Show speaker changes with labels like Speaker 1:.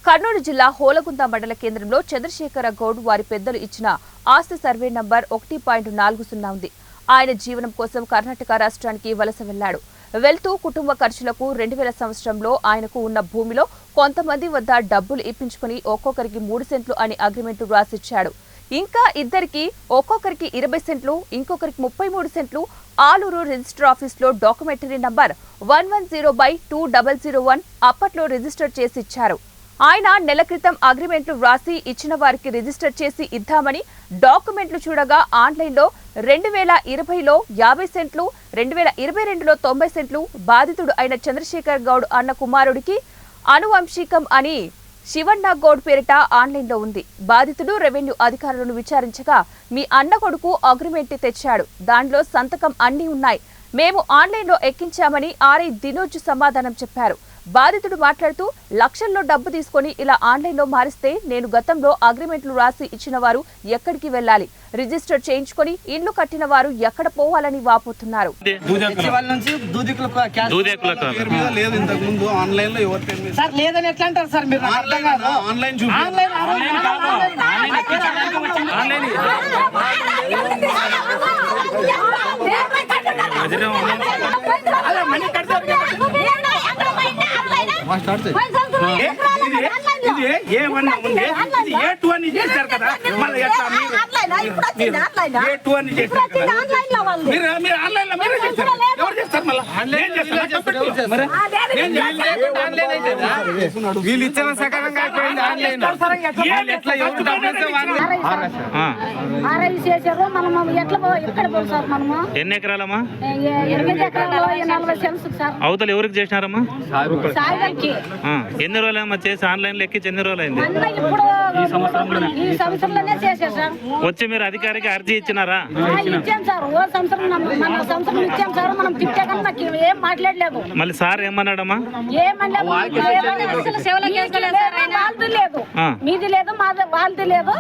Speaker 1: కర్నూలు జిల్లా హోలగుంద మండల కేంద్రంలో చంద్రశేఖర గౌడ్ వారి పెద్దలు ఇచ్చిన ఆస్తి సర్వే నంబర్ 1.40 ఉంది. ఆయన జీవనం కోసం కర్ణాటక రాష్ట్రానికి వలస వెళ్లాడు. వెళ్తూ కుటుంబ ఖర్చులకు 2000 సంవత్సరంలో ఆయనకు ఉన్న భూమిలో కొంతమంది వద్ద డబ్బులు ఇప్పించుకుని ఒక్కొక్కరికి 3 సెంట్లు అని అగ్రిమెంట్ రాసిచ్చాడు. ఇంకా ఇద్దరికి ఒక్కొక్కరికి 20 సెంట్లు, ఇంకొకరికి 33 సెంట్లు ఆలూరు రిజిస్టర్ ఆఫీసులో డాక్యుమెంటరీ నంబర్ 110/2001 అప్పట్లో రిజిస్టర్ చేసి ఇచ్చారు. ఆయన నెల క్రితం అగ్రిమెంట్లు వ్రాసి ఇచ్చిన వారికి రిజిస్టర్ చేసి ఇద్దామని డాక్యుమెంట్లు చూడగా ఆన్లైన్లో 2020లో 50 సెంట్లు, 2022లో 90 సెంట్లు బాధితుడు అయిన చంద్రశేఖర్ గౌడ్ అన్న కుమారుడికి అనువంశికం అని శివన్న గౌడ్ పేరిట ఆన్లైన్లో ఉంది. బాధితుడు రెవెన్యూ అధికారులను విచారించగా మీ అన్న కొడుకు అగ్రిమెంట్ తెచ్చాడు, దానిలో సంతకం అన్నీ ఉన్నాయి, మేము ఆన్లైన్లో ఎక్కించామని ఆర్ఐ దినోజ్ సమాధానం చెప్పారు. బాధితుడు మాట్లాడుతూ లక్షల్లో డబ్బు తీసుకుని ఇలా ఆన్లైన్లో మారిస్తే నేను గతంలో అగ్రిమెంట్లు రాసి ఇచ్చిన వారు ఎక్కడికి వెళ్ళాలి, రిజిస్టర్ చేయించుకొని ఇల్లు కట్టిన వారు ఎక్కడ పోవాలని వాపోతున్నారు.
Speaker 2: వీళ్ళు ఇచ్చిన సకాలంగా
Speaker 3: ఎన్ని ఎకరాలమ్మా? అవతల ఎవరికి చేసినారమ్మా? ఎన్ని రోజులమ్మా చేసి ఆన్లైన్ లో ఎక్కించి ఎన్ని రోజులు అయింది? వచ్చి మీరు అధికారికి అర్జీ ఇచ్చినారా? మళ్ళీ సార్ ఏమన్నాడమ్మా?
Speaker 4: మీది లేదు, వాళ్ళది లేదు.